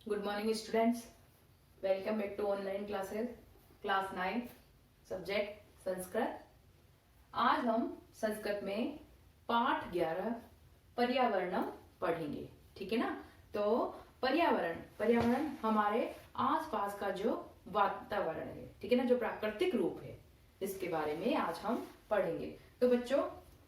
Good morning students, welcome back to online classes class 9 subject Sanskrit. आज हम संस्कृत में पाठ 11 पर्यावरण पढ़ेंगे। ठीक है ना। तो पर्यावरण हमारे आसपास का जो वातावरण है, ठीक है ना, जो प्राकृतिक रूप है, इसके बारे में आज हम पढ़ेंगे। तो बच्चों,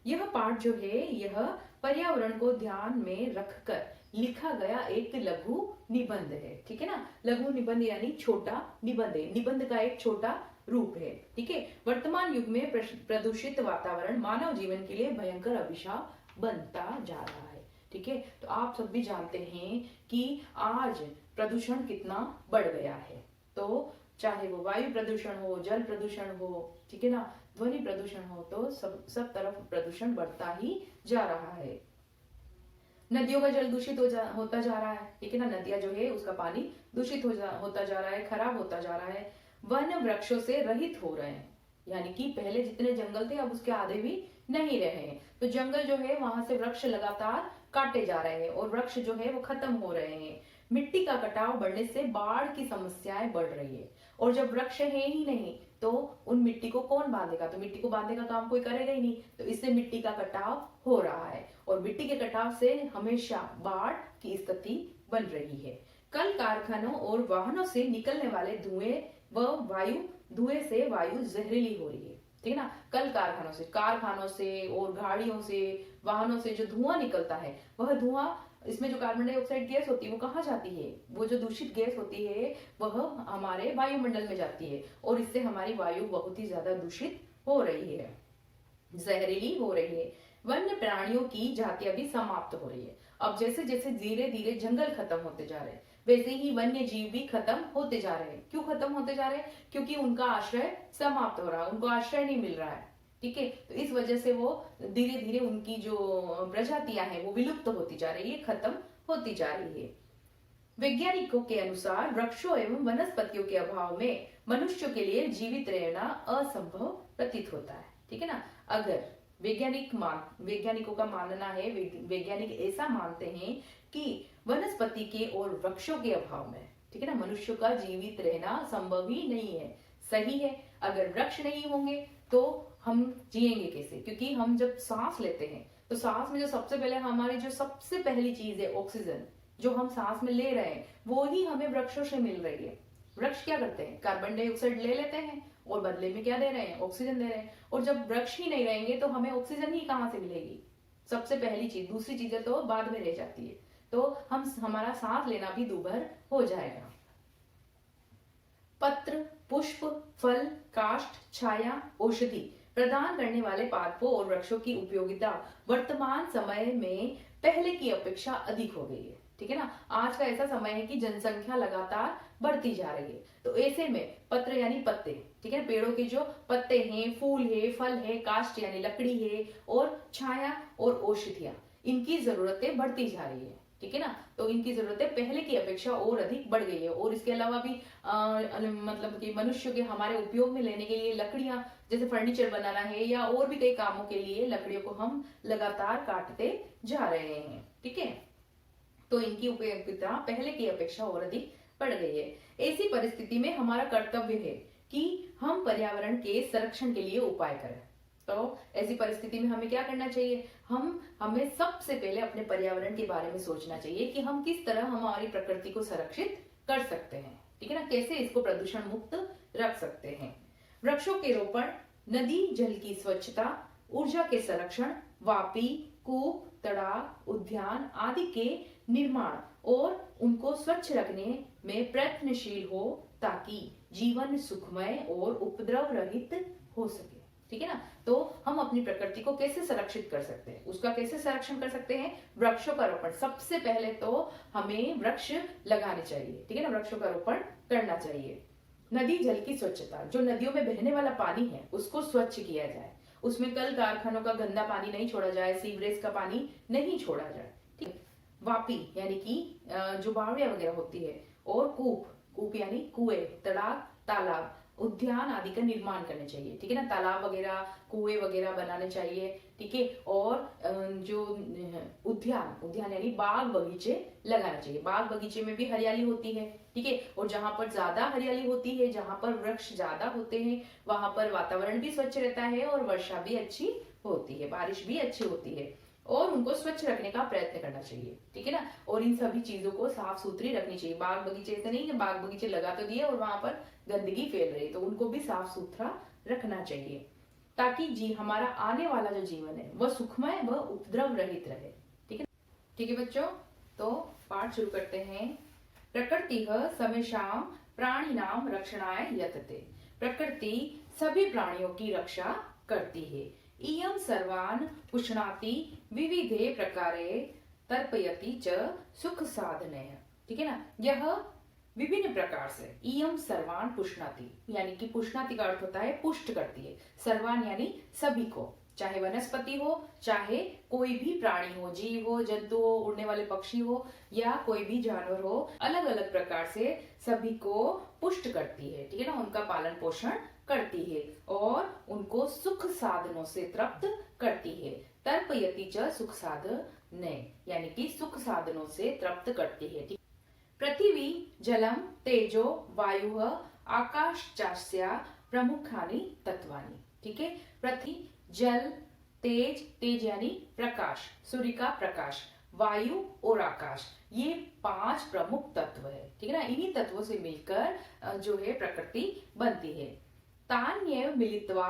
यह पाठ जो है यह पर्यावरण को ध्यान में रखकर लिखा गया एक लघु निबंध है। ठीक है ना। लघु निबंध यानी छोटा निबंध है, निबंध का एक छोटा रूप है। ठीक है। वर्तमान युग में प्रदूषित वातावरण मानव जीवन के लिए भयंकर अभिशाप बनता जा रहा है। ठीक है। तो आप सब भी जानते हैं कि आज प्रदूषण कितना बढ़ गया है। तो चाहे वो वायु प्रदूषण हो, जल प्रदूषण हो, ठीक है ना, ध्वनि प्रदूषण हो, तो सब तरफ प्रदूषण बढ़ता ही जा रहा है। नदियों का जल दूषित होता जा रहा है। ठीक है ना। नदियां जो है उसका पानी दूषित होता जा रहा है, खराब होता जा रहा है। वन वृक्षों से रहित हो रहे हैं, यानी कि पहले जितने जंगल थे अब उसके आधे भी नहीं रहे हैं। तो जंगल जो है वहां से वृक्ष लगातार काटे जा रहे हैं और वृक्ष जो है वो खत्म हो रहे हैं। मिट्टी का कटाव बढ़ने से बाढ़ की समस्याएं बढ़ रही है। और जब वृक्ष है ही नहीं तो उन मिट्टी को कौन बांधेगा? तो मिट्टी को बांधने का काम कोई करेगा ही नहीं। तो इससे मिट्टी का कटाव हो रहा है और मिट्टी के कटाव से हमेशा बाढ़ की स्थिति बन रही है। कल कारखानों और वाहनों से निकलने वाले धुएं व धुएं से वायु जहरीली हो रही है। ठीक है ना। कल कारखानों से और गाड़ियों से, वाहनों से जो धुआं निकलता है, वह धुआं, इसमें जो कार्बन डाइऑक्साइड गैस होती है वो कहाँ जाती है? वो जो दूषित गैस होती है वह हमारे वायुमंडल में जाती है और इससे हमारी वायु बहुत ही ज्यादा दूषित हो रही है, जहरीली हो रही है। वन्य प्राणियों की जातियां भी समाप्त हो रही है। अब जैसे जैसे धीरे धीरे जंगल खत्म होते जा रहे हैं, वैसे ही वन्य जीव भी खत्म होते जा रहे हैं। क्यों खत्म होते जा रहे हैं? क्योंकि उनका आश्रय समाप्त हो रहा है, उनको आश्रय नहीं मिल रहा है। ठीक है। तो इस वजह से वो धीरे धीरे उनकी जो प्रजातियां हैं वो विलुप्त होती जा रही है, खत्म होती जा रही है। वैज्ञानिकों के अनुसार वृक्षों एवं वनस्पतियों के अभाव में मनुष्य के लिए जीवित रहना असंभव प्रतीत होता है। ठीक है ना। अगर वैज्ञानिकों का मानना है, वैज्ञानिक ऐसा मानते हैं कि वनस्पति के और वृक्षों के अभाव में, ठीक है ना, मनुष्य का जीवित रहना संभव ही नहीं है। सही है। अगर वृक्ष नहीं होंगे तो हम जिएंगे कैसे? क्योंकि हम जब सांस लेते हैं तो सांस में जो सबसे पहले हमारी जो सबसे पहली चीज है ऑक्सीजन, जो हम सांस में ले रहे हैं, वो ही हमें वृक्षों से मिल रही है। वृक्ष क्या करते हैं? कार्बन डाइऑक्साइड ले लेते हैं और बदले में क्या दे रहे हैं? ऑक्सीजन दे रहे हैं। और जब वृक्ष ही नहीं रहेंगे तो हमें ऑक्सीजन ही कहाँ से मिलेगी? सबसे पहली चीज। दूसरी चीजें तो बाद में रह जाती है। तो हमारा सांस लेना भी दूभर हो जाएगा। पत्र, पुष्प, फल, काष्ठ, छाया, औषधि प्रदान करने वाले पादपों और वृक्षों की उपयोगिता वर्तमान समय में पहले की अपेक्षा अधिक हो गई है। ठीक है ना। आज का ऐसा समय है कि जनसंख्या लगातार बढ़ती जा रही है। तो ऐसे में पत्र यानी पत्ते, ठीक है, पेड़ों के जो पत्ते हैं, फूल है, फल है, काष्ठ यानी लकड़ी है, और छाया और औषधियां, इनकी जरूरतें बढ़ती जा रही है। ठीक है ना। तो इनकी जरूरतें पहले की अपेक्षा और अधिक बढ़ गई है। और इसके अलावा भी मतलब कि मनुष्य के हमारे उपयोग में लेने के लिए लकड़ियां, जैसे फर्नीचर बनाना है या और भी कई कामों के लिए लकड़ियों को हम लगातार काटते जा रहे हैं। ठीक है। तो इनकी उपयोगिता पहले की अपेक्षा और अधिक बढ़ गई है। ऐसी परिस्थिति में हमारा कर्तव्य है कि हम पर्यावरण के संरक्षण के लिए उपाय करें। तो ऐसी परिस्थिति में हमें क्या करना चाहिए? हमें सबसे पहले अपने पर्यावरण के बारे में सोचना चाहिए कि हम किस तरह हमारी प्रकृति को संरक्षित कर सकते हैं। ठीक है ना। कैसे इसको प्रदूषण मुक्त रख सकते हैं? वृक्षों के रोपण, नदी जल की स्वच्छता, ऊर्जा के संरक्षण, वापी, कूप, तड़ाग, उद्यान आदि के निर्माण और उनको स्वच्छ रखने में प्रयत्नशील हो ताकि जीवन सुखमय और उपद्रव रहित हो सके। ठीक है ना। तो हम अपनी प्रकृति को कैसे संरक्षित कर सकते हैं, उसका कैसे संरक्षण कर सकते हैं? वृक्षों का रोपण। सबसे पहले तो हमें वृक्ष लगाने चाहिए। ठीक है ना। वृक्षों का रोपण करना चाहिए। नदी जल की स्वच्छता, जो नदियों में बहने वाला पानी है उसको स्वच्छ किया जाए। उसमें कल कारखानों का गंदा पानी नहीं छोड़ा जाए, सीवरेज का पानी नहीं छोड़ा जाए। ठीक है। वापी यानी कि जो बावड़िया वगैरह होती है, और कूप, कूप यानी कुएं, तड़ाग, तालाब, उद्यान आदि का निर्माण करने चाहिए, ठीक है ना। तालाब वगैरह, कुएं वगैरह बनाने चाहिए, ठीक है। और जो उद्यान यानी बाग बगीचे लगाना चाहिए। बाग बगीचे में भी हरियाली होती है, ठीक है। और जहां पर ज्यादा हरियाली होती है, जहां पर वृक्ष ज्यादा होते हैं, वहां पर वातावरण भी स्वच्छ रहता है और वर्षा भी अच्छी होती है, बारिश भी अच्छी होती है। और उनको स्वच्छ रखने का प्रयत्न करना चाहिए, ठीक है ना। और इन सभी चीजों को साफ सुथरी रखनी चाहिए। बाग बगीचे ऐसे नहीं कि बाग बगीचे लगा तो दिए और वहां पर गंदगी फैल रही, तो उनको भी साफ सुथरा रखना चाहिए, ताकि जी हमारा आने वाला जो जीवन है वह सुखमय व उपद्रव रहित रहे, ठीक है। ठीक है बच्चों, तो पाठ शुरू करते हैं। प्रकृति समेषां प्राणिनां रक्षणाय यतते। प्रकृति सभी प्राणियों की रक्षा करती है। इयं सर्वान् पुष्णाति विविधे प्रकारे तर्पयति च सुख साधने। ठीक है ना। यह विभिन्न प्रकार से, इयं सर्वान् पुष्णाति यानी कि पुष्णाति का अर्थ होता है पुष्ट करती है। सर्वान यानी सभी को, चाहे वनस्पति हो, चाहे कोई भी प्राणी हो, जीव हो, जंतु हो, उड़ने वाले पक्षी हो या कोई भी जानवर हो, अलग अलग प्रकार से सभी को पुष्ट करती है, ठीक है ना। उनका पालन पोषण करती है और उनको सुख साधनों से तृप्त करती है। तर्पयति च सुख साधने यानी कि सुख साधनों से तृप्त करती है। पृथ्वी जलम तेजो वायु आकाश प्रमुखानि तत्वानि। ठीक है। पृथ्वी जल, तेज यानी प्रकाश, सूर्य का प्रकाश, वायु और आकाश, ये 5 प्रमुख तत्व है, ठीक है ना। इन्हीं तत्वों से मिलकर जो है प्रकृति बनती है। तान्येव मिलित्वा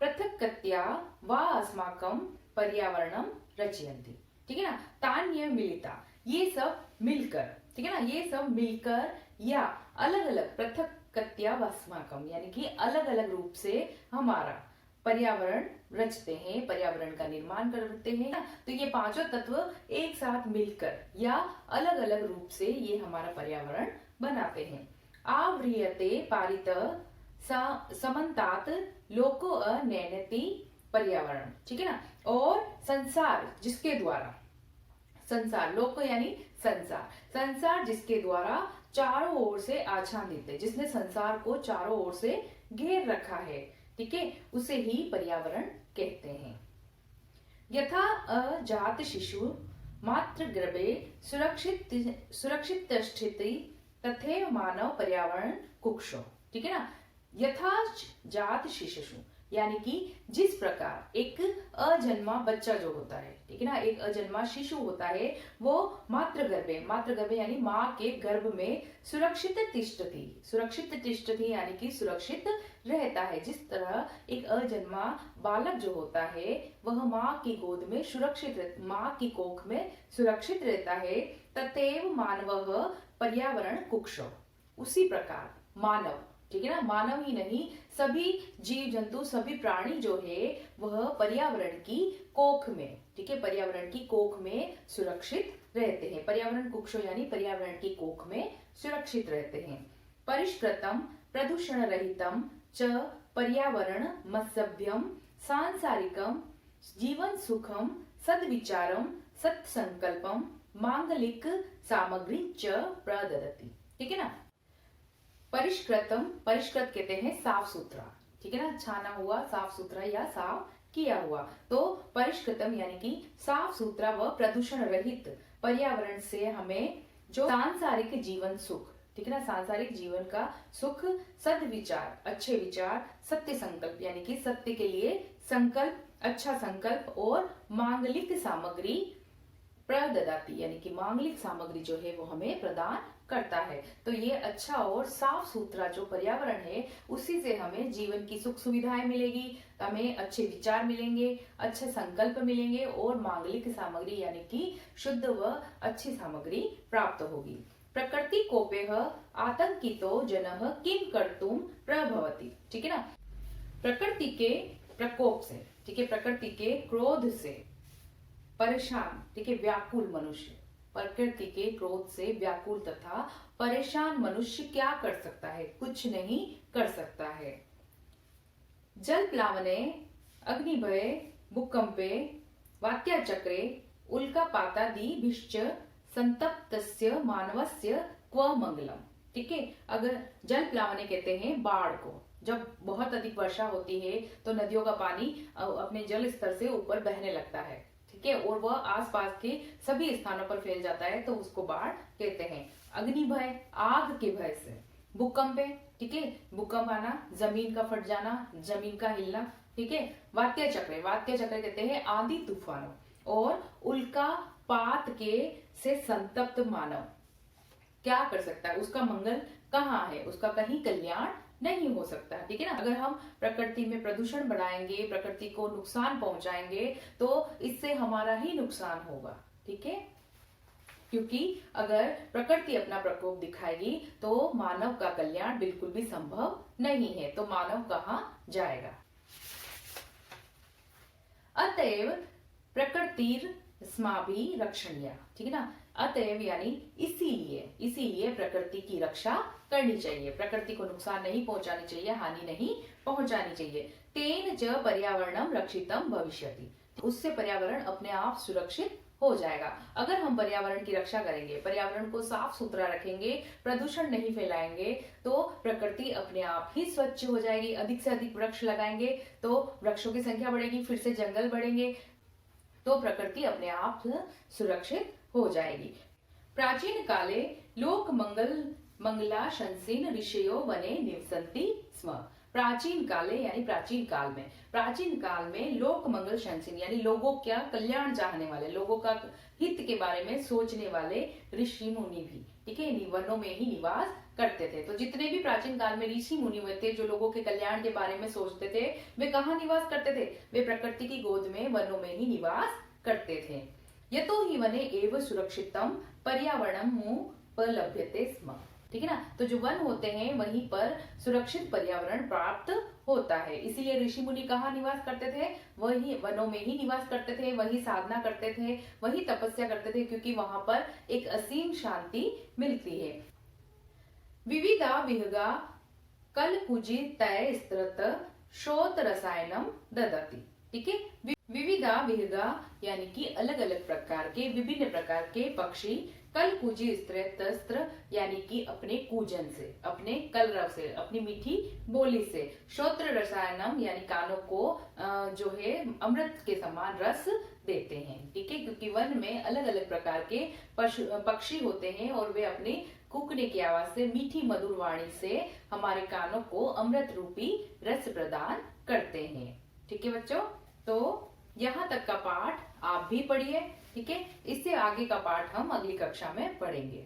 पृथक्कत्या वा अस्माकं पर्यावरणं रचयन्ति। ठीक है ना। तान्येव मिलिता, ये सब मिलकर, ठीक है ना, ये सब मिलकर या अलग अलग, पृथक्कत्या वा अस्माकं यानी कि अलग अलग रूप से हमारा पर्यावरण रचते हैं, पर्यावरण का निर्माण करते हैं ना। तो ये 5 तत्व एक साथ मिलकर या अलग अलग रूप से ये हमारा पर्यावरण बनाते हैं। आव्रियते पारित समन्तात लोको अनैनति पर्यावरण। ठीक है ना। और संसार जिसके द्वारा, संसार लोक यानी संसार, संसार जिसके द्वारा चारों ओर से आच्छादित है, जिसने संसार को चारों ओर से घेर रखा है, ठीक है, उसे ही पर्यावरण कहते हैं। यथा अजात शिशु मात्र गर्भे सुरक्षित तिष्ठति तथैव मानव पर्यावरण कुक्षो। ठीक है ना। यथा जात शिशु यानी कि जिस प्रकार एक अजन्मा बच्चा जो होता है, ठीक है ना, एक अजन्मा शिशु होता है, वो मात्र गर्भे यानी माँ के गर्भ में सुरक्षित तिष्ठति यानी कि सुरक्षित रहता है। जिस तरह एक अजन्मा बालक जो होता है वह माँ की गोद में सुरक्षित, माँ की कोख में सुरक्षित रहता है। तथैव मानव पर्यावरण कुक्षो, उसी प्रकार मानव, ठीक है ना, मानव ही नहीं सभी जीव जंतु, सभी प्राणी जो है वह पर्यावरण की कोख में, ठीक है, पर्यावरण की कोख में सुरक्षित रहते हैं। पर्यावरण कुक्षो यानी पर्यावरण की कोख में सुरक्षित रहते हैं। परिष्कृतम प्रदूषण रहितम च पर्यावरण मत्सभ्यम सांसारिकम जीवन सुखम सद्विचारम सत्संकल्पम मांगलिक सामग्री च प्रददति। ठीक है ना। परिष्कृतम, परिष्कृत कहते हैं साफ सुथरा, ठीक है ना, छाना हुआ, साफ सुथरा या साफ किया हुआ। तो परिष्कृतम यानी कि साफ सुथरा व प्रदूषण रहित पर्यावरण से हमें जो सांसारिक जीवन सुख, ठीक है ना, सांसारिक जीवन का सुख, सद्विचार अच्छे विचार, सत्य संकल्प यानी कि सत्य के लिए संकल्प, अच्छा संकल्प और मांगलिक सामग्री प्रददाती यानी कि मांगलिक सामग्री जो है वो हमें प्रदान करता है। तो ये अच्छा और साफ सुथरा जो पर्यावरण है उसी से हमें जीवन की सुख सुविधाएं मिलेगी, हमें अच्छे विचार मिलेंगे, अच्छे संकल्प मिलेंगे और मांगलिक सामग्री यानी कि शुद्ध व अच्छी सामग्री प्राप्त होगी। प्रकृति कोपेह आतंकितो जनः किम कर्तुम प्रभवति। ठीक है ना। प्रकृति के प्रकोप से, ठीक है, प्रकृति के क्रोध से परेशान, ठीक है, व्याकुल मनुष्य, प्रकृति के क्रोध से व्याकुल तथा परेशान मनुष्य क्या कर सकता है? कुछ नहीं कर सकता है। जल प्लावने, अग्निभये, भूकंपे, वात्याचक्रे, उल्कापातादिभिश्च संतप्तस्य मानवस्य क्व मंगलम। ठीक है। अगर जल प्लावने कहते हैं बाढ़ को, जब बहुत अधिक वर्षा होती है तो नदियों का पानी अपने जल स्तर से ऊपर बहने लगता है, ठीक है, और वह आसपास के सभी स्थानों पर फैल जाता है तो उसको बाढ़ कहते हैं। अग्नि भय, आग के भय से। भूकंप है, ठीक है, भूकंप आना, जमीन का फट जाना, जमीन का हिलना, ठीक है। वात्या चक्र, वात्या चक्र कहते हैं आंधी तूफानों। और उल्का पात के से संतप्त मानव क्या कर सकता है, उसका मंगल कहाँ है, उसका कहीं कल्याण नहीं हो सकता, ठीक है ना। अगर हम प्रकृति में प्रदूषण बढ़ाएंगे, प्रकृति को नुकसान पहुंचाएंगे तो इससे हमारा ही नुकसान होगा, ठीक है। क्योंकि अगर प्रकृति अपना प्रकोप दिखाएगी तो मानव का कल्याण बिल्कुल भी संभव नहीं है, तो मानव कहाँ जाएगा। अतएव प्रकृतिर स्माभि रक्षणीय, ठीक है ना। अतएव यानी इसीलिए प्रकृति की रक्षा करनी चाहिए, प्रकृति को नुकसान नहीं पहुंचानी चाहिए, हानि नहीं पहुंचानी चाहिए। तेन च पर्यावरणम रक्षितम भविष्यति, उससे पर्यावरण अपने आप सुरक्षित हो जाएगा। अगर हम पर्यावरण की रक्षा करेंगे, पर्यावरण को साफ सुथरा रखेंगे, प्रदूषण नहीं फैलाएंगे तो प्रकृति अपने आप ही स्वच्छ हो जाएगी। अधिक से अधिक वृक्ष लगाएंगे तो वृक्षों की संख्या बढ़ेगी, फिर से जंगल बढ़ेंगे तो प्रकृति अपने आप सुरक्षित हो जाएगी। प्राचीन काले लोक मंगलाशंसिन ऋषयो वने निवसन्ति स्म। प्राचीन काले यानी प्राचीन काल में लोक मंगल शंसिन यानी लोगों का कल्याण चाहने वाले, लोगों का हित के बारे में सोचने वाले ऋषि मुनि भी, ठीक है, वनों में ही निवास करते थे। तो जितने भी प्राचीन काल में ऋषि मुनि हुए थे जो लोगों के कल्याण के बारे में सोचते थे, वे कहाँ निवास करते थे, वे प्रकृति की गोद में वनों में ही निवास करते थे। यतो ही वने एव सुरक्षितम पर्यावरणम उपलभ्यते स्म, ठीक है ना। तो जो वन होते हैं वहीं पर सुरक्षित पर्यावरण प्राप्त होता है, इसीलिए ऋषि मुनि कहाँ निवास करते थे, वही वनों में ही निवास करते थे, वही साधना करते थे, वही तपस्या करते थे, क्योंकि वहां पर एक असीम शांति मिलती है। विविधा विहगा कल पूजी तय स्त्रत शोत रसायनम ददति, ठीक है। विविधा विहगा यानी कि अलग अलग प्रकार के, विभिन्न प्रकार के पक्षी कल कूजी स्त्र यानी कि अपने कूजन से, अपने कलरव से, अपनी मीठी बोली से, श्रोत्र रसायनम यानी कानों को जो है अमृत के समान रस देते हैं, ठीक है। क्योंकि वन में अलग अलग प्रकार के पक्षी होते हैं और वे अपने कूकने की आवाज से, मीठी मधुर वाणी से हमारे कानों को अमृत रूपी रस प्रदान करते हैं, ठीक है बच्चों। तो यहाँ तक का पाठ आप भी पढ़िए, ठीक है। इससे आगे का पाठ हम अगली कक्षा में पढ़ेंगे।